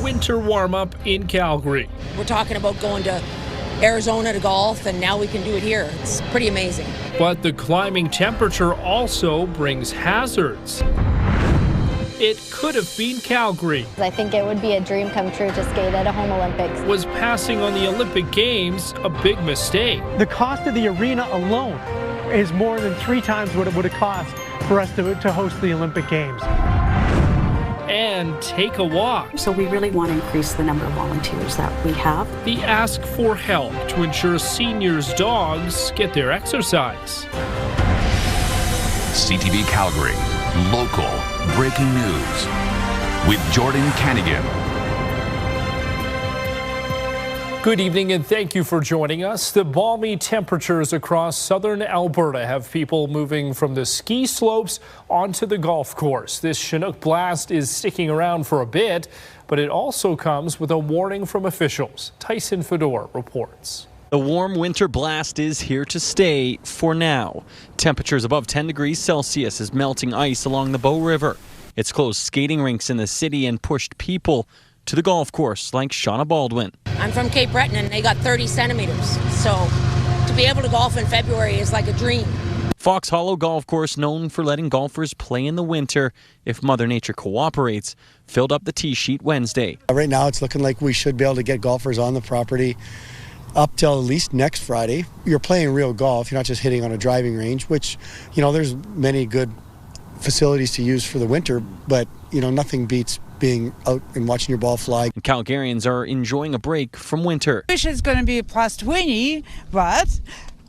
winter warm-up in Calgary. We're talking about going to Arizona to golf, and now we can do it here. It's pretty amazing. But the climbing temperature also brings hazards. It could have been Calgary. I think it would be a dream come true to skate at a home Olympics. Was passing on the Olympic Games a big mistake? The cost of the arena alone is more than 3 times what it would have cost for us to host the Olympic Games. And take a walk. So we really want to increase the number of volunteers that we have. The ask for help to ensure seniors' dogs get their exercise. CTV Calgary, local breaking news with Jordan Cannigan. Good evening and thank you for joining us. The balmy temperatures across southern Alberta have people moving from the ski slopes onto the golf course. This Chinook blast is sticking around for a bit, but it also comes with a warning from officials. Tyson Fedor reports. The warm winter blast is here to stay for now. Temperatures above 10 degrees Celsius is melting ice along the Bow River. It's closed skating rinks in the city and pushed people to the golf course like Shauna Baldwin. I'm from Cape Breton, and they got 30 centimeters. So to be able to golf in February is like a dream. Fox Hollow Golf Course, known for letting golfers play in the winter if Mother Nature cooperates, filled up the tee sheet Wednesday. Right now it's looking like we should be able to get golfers on the property up till at least next Friday. You're playing real golf. You're not just hitting on a driving range, which, there's many good facilities to use for the winter, but, nothing beats being out and watching your ball fly. Calgarians are enjoying a break from winter. I wish it's going to be plus 20, but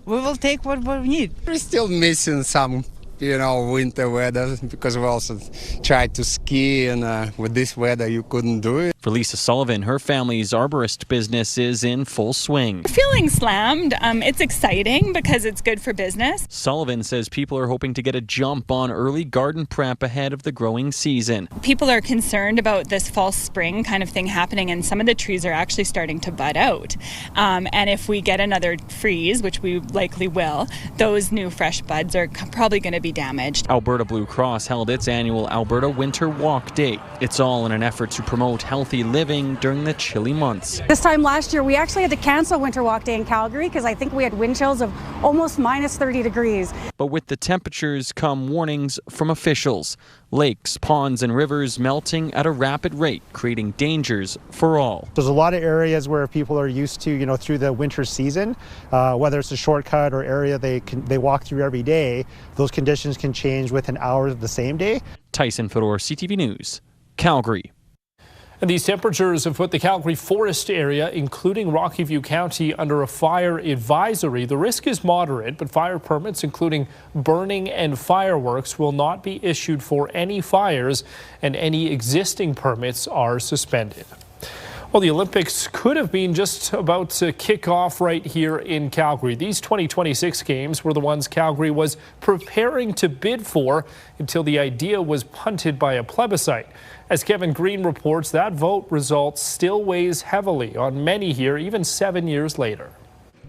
we will take what we need. We're still missing some, winter weather because we also tried to ski, and with this weather you couldn't do it. For Lisa Sullivan, her family's arborist business is in full swing. Feeling slammed. It's exciting because it's good for business. Sullivan says people are hoping to get a jump on early garden prep ahead of the growing season. People are concerned about this fall spring kind of thing happening, and some of the trees are actually starting to bud out. And if we get another freeze, which we likely will, those new fresh buds are probably going to be damaged. Alberta Blue Cross held its annual Alberta Winter Walk Day. It's all in an effort to promote healthy living during the chilly months. This time last year, we actually had to cancel Winter Walk Day in Calgary because I think we had wind chills of almost minus 30 degrees. But with the temperatures come warnings from officials. Lakes, ponds, and rivers melting at a rapid rate, creating dangers for all. There's a lot of areas where people are used to, through the winter season, whether it's a shortcut or area they walk through every day, those conditions can change within hours of the same day. Tyson Fedor, CTV News, Calgary. And these temperatures have put the Calgary Forest area, including Rocky View County, under a fire advisory. The risk is moderate, but fire permits, including burning and fireworks, will not be issued for any fires, and any existing permits are suspended. Well, the Olympics could have been just about to kick off right here in Calgary. These 2026 games were the ones Calgary was preparing to bid for until the idea was punted by a plebiscite. As Kevin Green reports, that vote result still weighs heavily on many here, even 7 years later.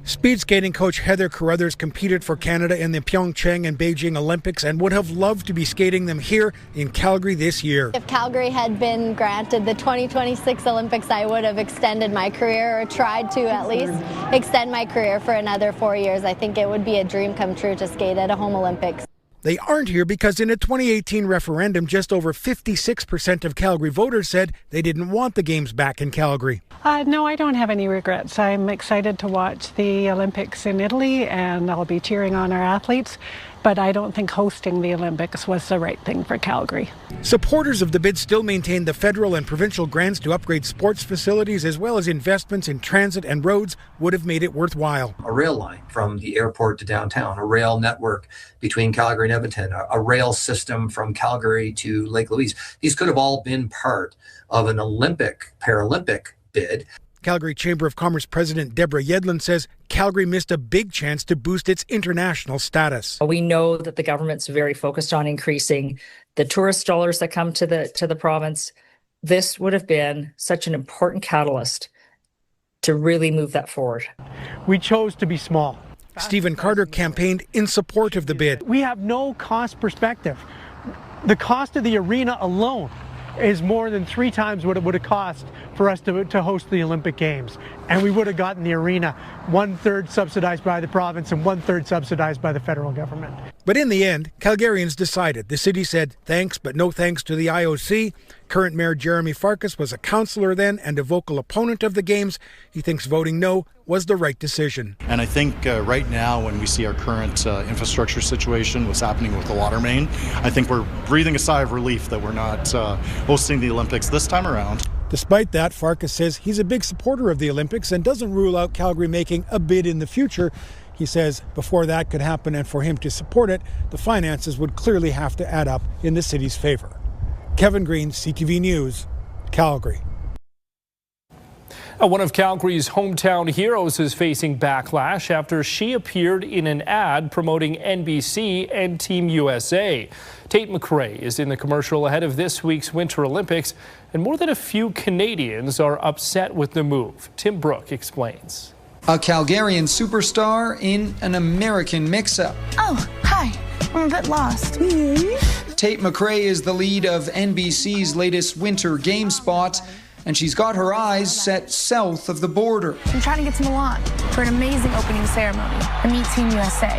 Speed skating coach Heather Carruthers competed for Canada in the Pyeongchang and Beijing Olympics and would have loved to be skating them here in Calgary this year. If Calgary had been granted the 2026 Olympics, I would have extended my career, or tried to at least extend my career for another 4 years. I think it would be a dream come true to skate at a home Olympics. They aren't here because in a 2018 referendum, just over 56% of Calgary voters said they didn't want the games back in Calgary. No, I don't have any regrets. I'm excited to watch the Olympics in Italy, and I'll be cheering on our athletes. But I don't think hosting the Olympics was the right thing for Calgary. Supporters of the bid still maintain the federal and provincial grants to upgrade sports facilities, as well as investments in transit and roads, would have made it worthwhile. A rail line from the airport to downtown, a rail network between Calgary and Edmonton, a rail system from Calgary to Lake Louise. These could have all been part of an Paralympic bid. Calgary Chamber of Commerce President Deborah Yedlin says Calgary missed a big chance to boost its international status. We know that the government's very focused on increasing the tourist dollars that come to the province. This would have been such an important catalyst to really move that forward. We chose to be small. Stephen Carter campaigned in support of the bid. We have no cost perspective. The cost of the arena alone is more than 3 times what it would have cost for us to host the Olympic Games. And we would have gotten the arena 1/3 subsidized by the province and 1/3 subsidized by the federal government. But in the end, Calgarians decided. The city said thanks, but no thanks to the IOC. Current Mayor Jeremy Farkas was a councillor then and a vocal opponent of the Games. He thinks voting no was the right decision. And I think right now, when we see our current infrastructure situation, what's happening with the water main, I think we're breathing a sigh of relief that we're not hosting the Olympics this time around. Despite that, Farkas says he's a big supporter of the Olympics and doesn't rule out Calgary making a bid in the future. He says before that could happen and for him to support it, the finances would clearly have to add up in the city's favor. Kevin Green, CTV News, Calgary. One of Calgary's hometown heroes is facing backlash after she appeared in an ad promoting NBC and Team USA. Tate McRae is in the commercial ahead of this week's Winter Olympics, and more than a few Canadians are upset with the move. Tim Brooke explains. A Calgarian superstar in an American mix-up. Oh, hi. I'm a bit lost. Tate McRae is the lead of NBC's latest Winter Games spot, and she's got her eyes set south of the border. I'm trying to get to Milan for an amazing opening ceremony and meet Team USA.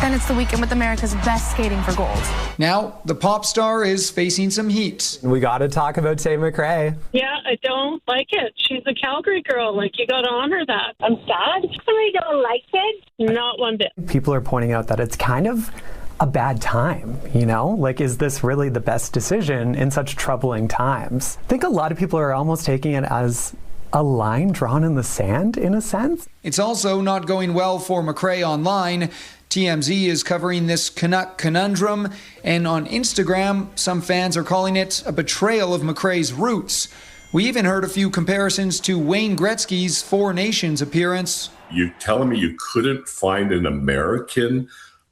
Then it's the weekend with America's best skating for gold. Now, the pop star is facing some heat. We got to talk about Tate McRae. Yeah, I don't like it. She's a Calgary girl. You got to honor that. I'm sad. I don't like it. Not one bit. People are pointing out that it's kind of a bad time, is this really the best decision in such troubling times? I think a lot of people are almost taking it as a line drawn in the sand, in a sense. It's also not going well for McRae online. TMZ is covering this Canuck conundrum, and on Instagram, some fans are calling it a betrayal of McRae's roots. We even heard a few comparisons to Wayne Gretzky's Four Nations appearance. You're telling me you couldn't find an American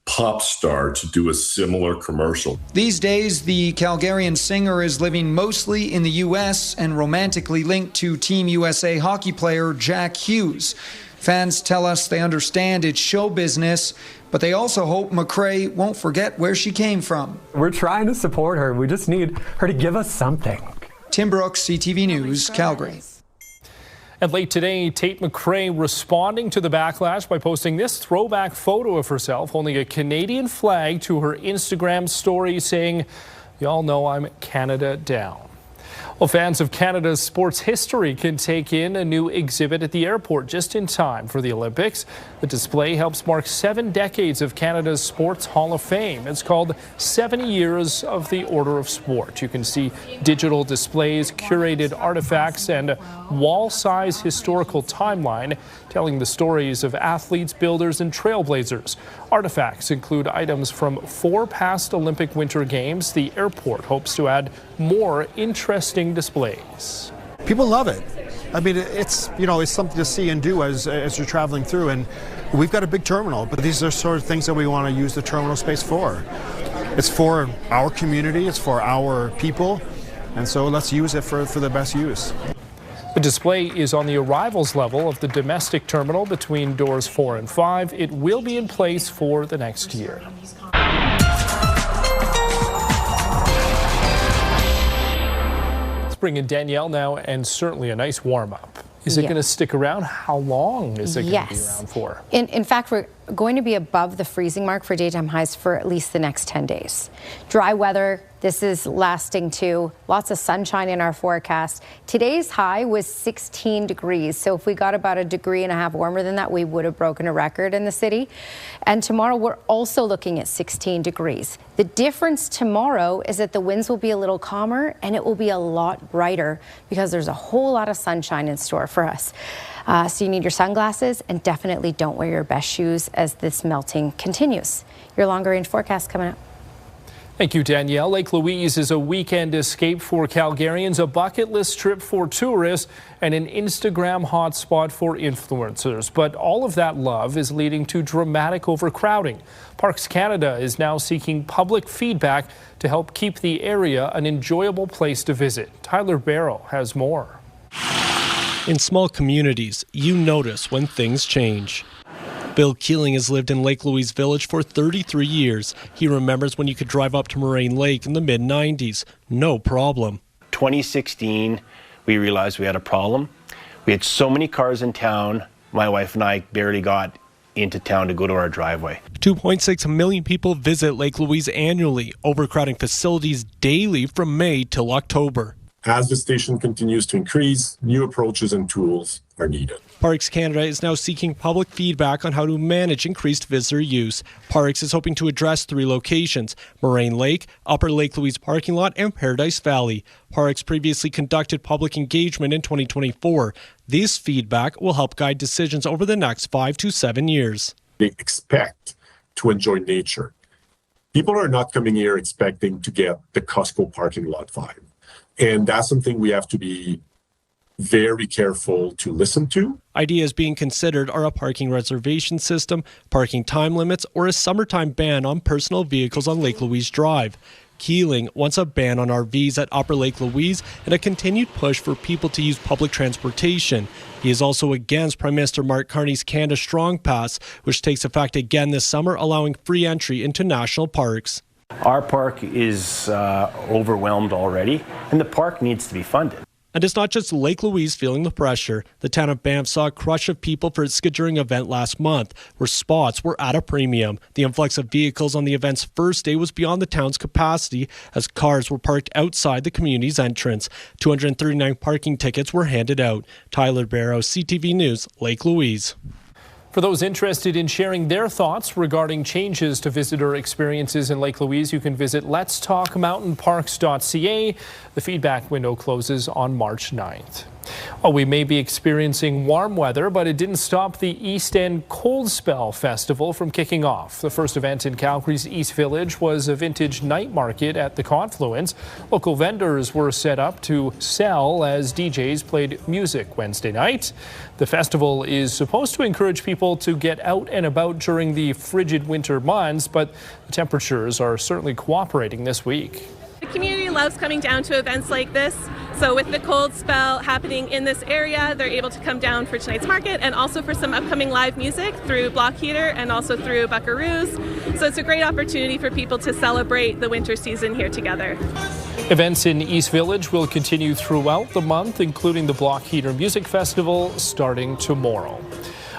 pop star to do a similar commercial? These days, the Calgarian singer is living mostly in the U.S. and romantically linked to Team USA hockey player Jack Hughes. Fans tell us they understand it's show business, but they also hope McRae won't forget where she came from. We're trying to support her. We just need her to give us something. Tim Brooks, CTV News, Calgary. And late today, Tate McRae responding to the backlash by posting this throwback photo of herself holding a Canadian flag to her Instagram story saying, "Y'all know I'm Canada down." Well, fans of Canada's sports history can take in a new exhibit at the airport just in time for the Olympics. The display helps mark 7 decades of Canada's Sports Hall of Fame. It's called 70 Years of the Order of Sport. You can see digital displays, curated artifacts, and a wall-size historical timeline telling the stories of athletes, builders, and trailblazers. Artifacts include items from 4 past Olympic Winter Games. The airport hopes to add more interesting displays. People love it. I mean, it's something to see and do as you're traveling through, and we've got a big terminal, but these are sort of things that we want to use the terminal space for. It's for our community, it's for our people, and so let's use it for the best use. The display is on the arrivals level of the domestic terminal between doors 4 and 5. It will be in place for the next year. Let's bring in Danielle now, and certainly a nice warm-up. Is it going to stick around? How long is it going to be around for? In fact, we're going to be above the freezing mark for daytime highs for at least the next 10 days. Dry weather, this is lasting too. Lots of sunshine in our forecast. Today's high was 16 degrees. So if we got about 1.5 degrees warmer than that, we would have broken a record in the city. And tomorrow we're also looking at 16 degrees. The difference tomorrow is that the winds will be a little calmer and it will be a lot brighter because there's a whole lot of sunshine in store for us. So you need your sunglasses, and definitely don't wear your best shoes as this melting continues. Your longer range forecast coming up. Thank you, Danielle. Lake Louise is a weekend escape for Calgarians, a bucket list trip for tourists, and an Instagram hotspot for influencers. But all of that love is leading to dramatic overcrowding. Parks Canada is now seeking public feedback to help keep the area an enjoyable place to visit. Tyler Barrow has more. In small communities, you notice when things change. Bill Keeling has lived in Lake Louise Village for 33 years. He remembers when you could drive up to Moraine Lake in the mid-90s. No problem. 2016, we realized we had a problem. We had so many cars in town, my wife and I barely got into town to go to our driveway. 2.6 million people visit Lake Louise annually, overcrowding facilities daily from May till October. As the station continues to increase, new approaches and tools are needed. Parks Canada is now seeking public feedback on how to manage increased visitor use. Parks is hoping to address 3 locations: Moraine Lake, Upper Lake Louise parking lot, and Paradise Valley. Parks previously conducted public engagement in 2024. This feedback will help guide decisions over the next 5 to 7 years. They expect to enjoy nature. People are not coming here expecting to get the Costco parking lot vibe. And that's something we have to be very careful to listen to. Ideas being considered are a parking reservation system, parking time limits, or a summertime ban on personal vehicles on Lake Louise Drive. Keeling wants a ban on RVs at Upper Lake Louise and a continued push for people to use public transportation. He is also against Prime Minister Mark Carney's Canada Strong Pass, which takes effect again this summer, allowing free entry into national parks. Our park is overwhelmed already, and the park needs to be funded. And it's not just Lake Louise feeling the pressure. The town of Banff saw a crush of people for its skiddering event last month, where spots were at a premium. The influx of vehicles on the event's first day was beyond the town's capacity, as cars were parked outside the community's entrance. 239 parking tickets were handed out. Tyler Barrow, CTV News, Lake Louise. For those interested in sharing their thoughts regarding changes to visitor experiences in Lake Louise, you can visit letstalkmountainparks.ca. The feedback window closes on March 9th. Well, we may be experiencing warm weather, but it didn't stop the East End Cold Spell Festival from kicking off. The first event in Calgary's East Village was a vintage night market at the Confluence. Local vendors were set up to sell as DJs played music Wednesday night. The festival is supposed to encourage people to get out and about during the frigid winter months, but the temperatures are certainly cooperating this week. The community loves coming down to events like this. So with the cold spell happening in this area, they're able to come down for tonight's market and also for some upcoming live music through Block Heater and also through Buckaroos. So it's a great opportunity for people to celebrate the winter season here together. Events in East Village will continue throughout the month, including the Block Heater Music Festival starting tomorrow.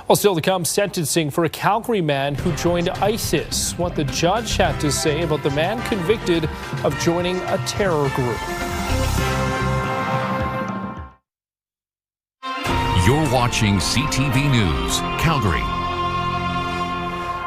Well, still to come, sentencing for a Calgary man who joined ISIS. What the judge had to say about the man convicted of joining a terror group. You're watching CTV News, Calgary.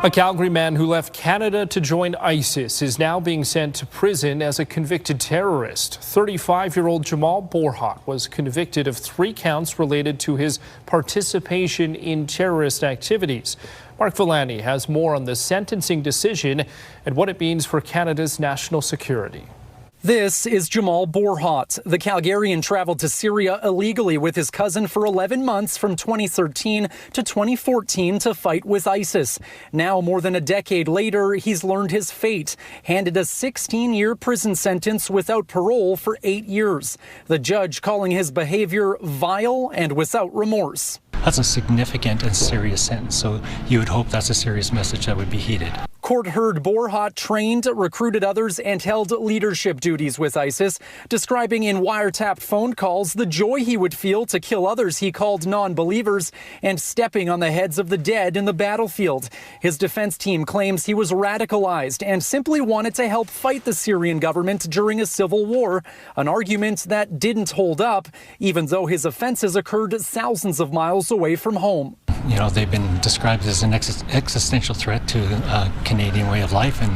A Calgary man who left Canada to join ISIS is now being sent to prison as a convicted terrorist. 35-year-old Jamal Borhat was convicted of 3 counts related to his participation in terrorist activities. Mark Villani has more on the sentencing decision and what it means for Canada's national security. This is Jamal Borhat. The Calgarian traveled to Syria illegally with his cousin for 11 months from 2013 to 2014 to fight with ISIS. Now, more than a decade later, he's learned his fate, handed a 16-year prison sentence without parole for 8 years. The judge calling his behavior vile and without remorse. That's a significant and serious sentence, so you would hope that's a serious message that would be heeded. Court heard Borhat trained, recruited others, and held leadership duties with ISIS, describing in wiretapped phone calls the joy he would feel to kill others he called non-believers and stepping on the heads of the dead in the battlefield. His defense team claims he was radicalized and simply wanted to help fight the Syrian government during a civil war, an argument that didn't hold up, even though his offenses occurred thousands of miles away from home. You know, they've been described as an existential threat to Canadian way of life, and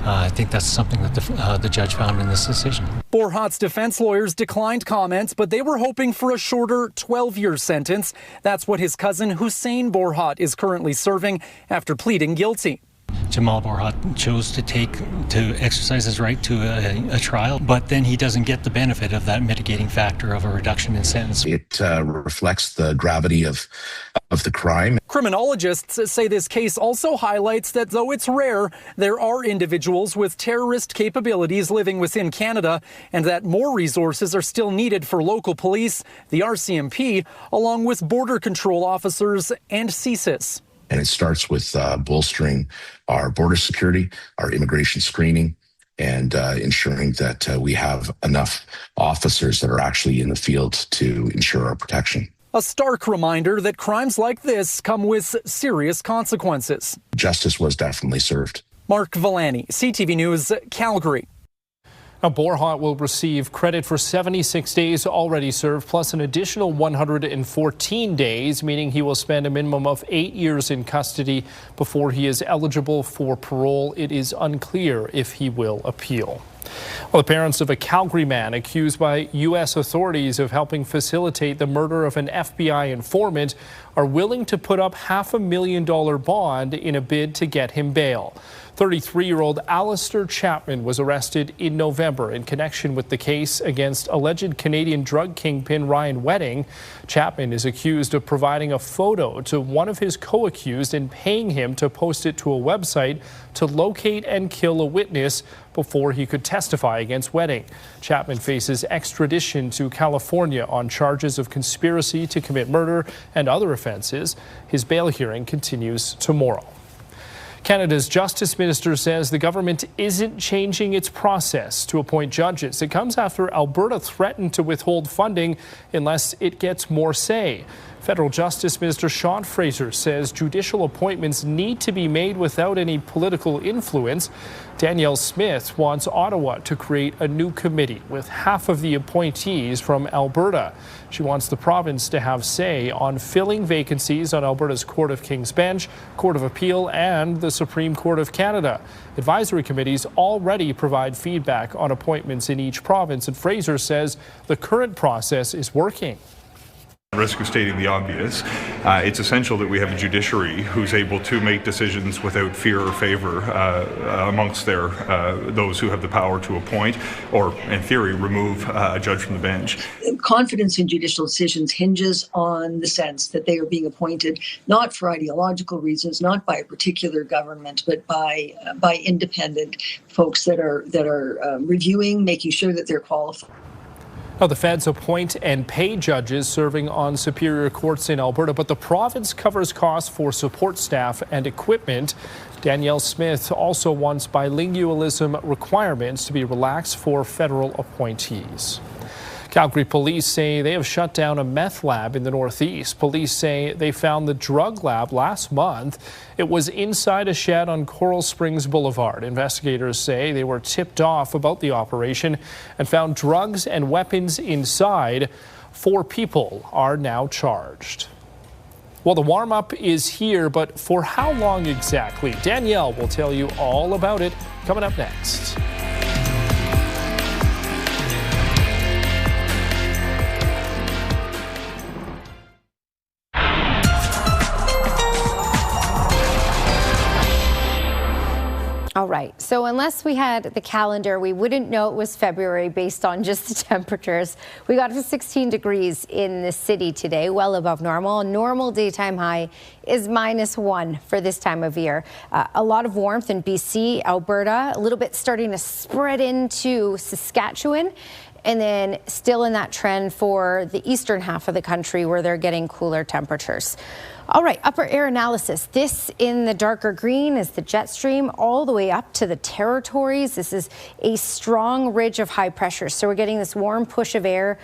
I think that's something that the judge found in this decision. Borhat's defense lawyers declined comments, but they were hoping for a shorter 12-year sentence. That's what his cousin Hussein Borhat is currently serving after pleading guilty. Jamal Borhat chose to exercise his right to a trial, but then he doesn't get the benefit of that mitigating factor of a reduction in sentence. It reflects the gravity of the crime. Criminologists say this case also highlights that though it's rare, there are individuals with terrorist capabilities living within Canada, and that more resources are still needed for local police, the RCMP, along with border control officers and CSIS. And it starts with bolstering our border security, our immigration screening, and ensuring that we have enough officers that are actually in the field to ensure our protection. A stark reminder that crimes like this come with serious consequences. Justice was definitely served. Mark Villani, CTV News, Calgary. Now, Borhat will receive credit for 76 days already served, plus an additional 114 days, meaning he will spend a minimum of 8 years in custody before he is eligible for parole. It is unclear if he will appeal. Well, the parents of a Calgary man accused by U.S. authorities of helping facilitate the murder of an FBI informant are willing to put up $500,000 bond in a bid to get him bail. 33-year-old Alistair Chapman was arrested in November in connection with the case against alleged Canadian drug kingpin Ryan Wedding. Chapman is accused of providing a photo to one of his co-accused and paying him to post it to a website to locate and kill a witness before he could testify against Wedding. Chapman faces extradition to California on charges of conspiracy to commit murder and other offenses. His bail hearing continues tomorrow. Canada's Justice Minister says the government isn't changing its process to appoint judges. It comes after Alberta threatened to withhold funding unless it gets more say. Federal Justice Minister Sean Fraser says judicial appointments need to be made without any political influence. Danielle Smith wants Ottawa to create a new committee with half of the appointees from Alberta. She wants the province to have say on filling vacancies on Alberta's Court of King's Bench, Court of Appeal, and the Supreme Court of Canada. Advisory committees already provide feedback on appointments in each province, and Fraser says the current process is working. Risk of stating the obvious, it's essential that we have a judiciary who's able to make decisions without fear or favor amongst those who have the power to appoint or, in theory, remove a judge from the bench. Confidence in judicial decisions hinges on the sense that they are being appointed not for ideological reasons, not by a particular government, but by independent folks that are reviewing, making sure that they're qualified. Now, the feds appoint and pay judges serving on superior courts in Alberta, but the province covers costs for support staff and equipment. Danielle Smith also wants bilingualism requirements to be relaxed for federal appointees. Calgary police say they have shut down a meth lab in the northeast. Police say they found the drug lab last month. It was inside a shed on Coral Springs Boulevard. Investigators say they were tipped off about the operation and found drugs and weapons inside. 4 people are now charged. Well, the warm-up is here, but for how long exactly? Danielle will tell you all about it coming up next. All right, so unless we had the calendar, we wouldn't know it was February based on just the temperatures. We got to 16 degrees in the city today, well above normal. Normal daytime high is -1 for this time of year. A lot of warmth in BC, Alberta, a little bit starting to spread into Saskatchewan. And then still in that trend for the eastern half of the country where they're getting cooler temperatures. All right, upper air analysis. This in the darker green is the jet stream all the way up to the territories. This is a strong ridge of high pressure. So we're getting this warm push of air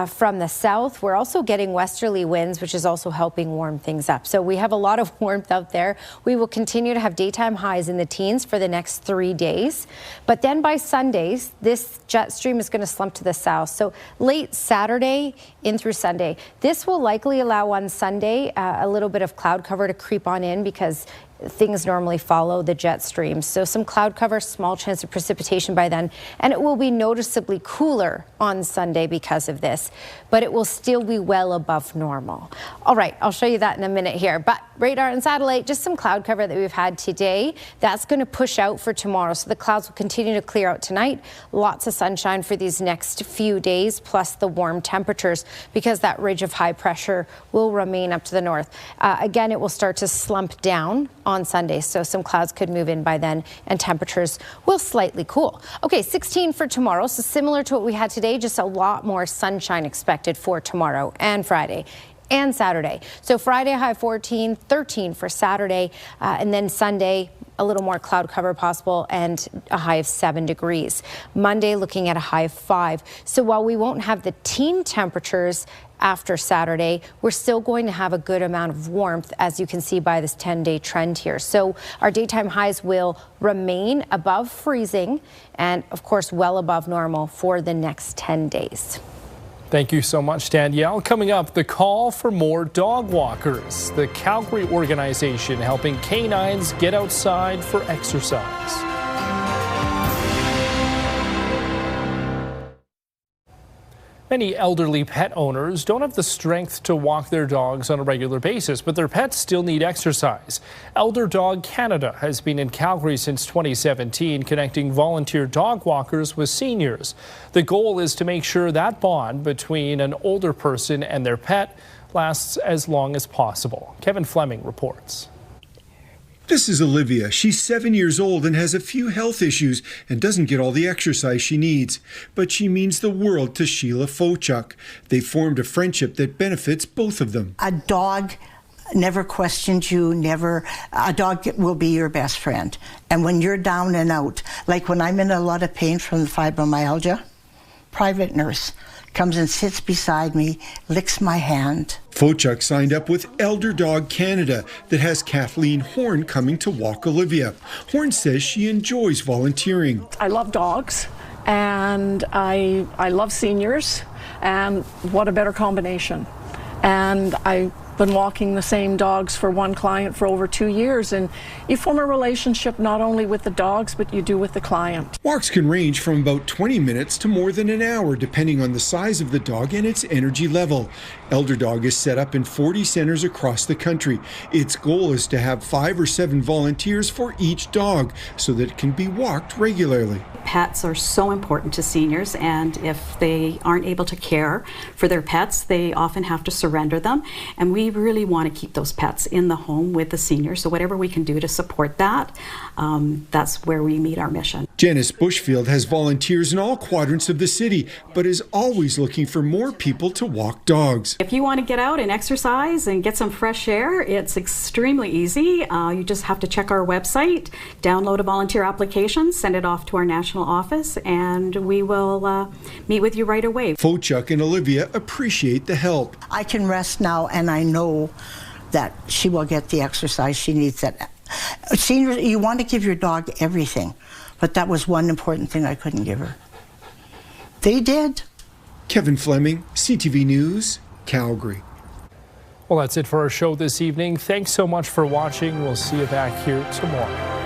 from the south. We're also getting westerly winds, which is also helping warm things up. So we have a lot of warmth out there. We will continue to have daytime highs in the teens for the next 3 days. But then by Sundays, this jet stream is going to slump to the south. So late Saturday in through Sunday. This will likely allow on Sunday a little bit of cloud cover to creep on in because things normally follow the jet stream. So some cloud cover, small chance of precipitation by then, and it will be noticeably cooler on Sunday because of this, but it will still be well above normal. All right, I'll show you that in a minute here, but radar and satellite, just some cloud cover that we've had today. That's going to push out for tomorrow, so the clouds will continue to clear out tonight. Lots of sunshine for these next few days, plus the warm temperatures because that ridge of high pressure will remain up to the north. Again, it will start to slump down on Sunday, so some clouds could move in by then and temperatures will slightly cool. Okay, 16 for tomorrow, so similar to what we had today, just a lot more sunshine expected for tomorrow and Friday and Saturday. So Friday high 14, 13 for Saturday, and then Sunday a little more cloud cover possible and a high of 7 degrees. Monday looking at a high of 5. So while we won't have the teen temperatures after Saturday, we're still going to have a good amount of warmth, as you can see by this 10-day trend here. So our daytime highs will remain above freezing and, of course, well above normal for the next 10 days. Thank you so much, Danielle. Coming up, the call for more dog walkers. The Calgary organization helping canines get outside for exercise. Many elderly pet owners don't have the strength to walk their dogs on a regular basis, but their pets still need exercise. Elder Dog Canada has been in Calgary since 2017, connecting volunteer dog walkers with seniors. The goal is to make sure that bond between an older person and their pet lasts as long as possible. Kevin Fleming reports. This is Olivia. She's 7 years old and has a few health issues and doesn't get all the exercise she needs. But she means the world to Sheila Fochuk. They formed a friendship that benefits both of them. A dog never questions you, a dog will be your best friend. And when you're down and out, like when I'm in a lot of pain from the fibromyalgia, private nurse comes and sits beside me, licks my hand. Fochuk signed up with Elder Dog Canada that has Kathleen Horn coming to walk Olivia. Horn says she enjoys volunteering. I love dogs and I love seniors, and what a better combination. And I've been walking the same dogs for one client for over 2 years, and you form a relationship not only with the dogs, but you do with the client. Walks can range from about 20 minutes to more than an hour, depending on the size of the dog and its energy level. Elder Dog is set up in 40 centers across the country. Its goal is to have 5 or 7 volunteers for each dog so that it can be walked regularly. Pets are so important to seniors, and if they aren't able to care for their pets, they often have to surrender them. And we really want to keep those pets in the home with the seniors. So whatever we can do to support that, that's where we meet our mission. Janice Bushfield has volunteers in all quadrants of the city, but is always looking for more people to walk dogs. If you want to get out and exercise and get some fresh air, it's extremely easy. You just have to check our website, download a volunteer application, send it off to our national office, and we will meet with you right away. Fochuk and Olivia appreciate the help. I can rest now, and I know that she will get the exercise she needs. That seniors, you want to give your dog everything, but that was one important thing I couldn't give her. They did. Kevin Fleming, CTV News, Calgary. Well, that's it for our show this evening. Thanks so much for watching. We'll see you back here tomorrow.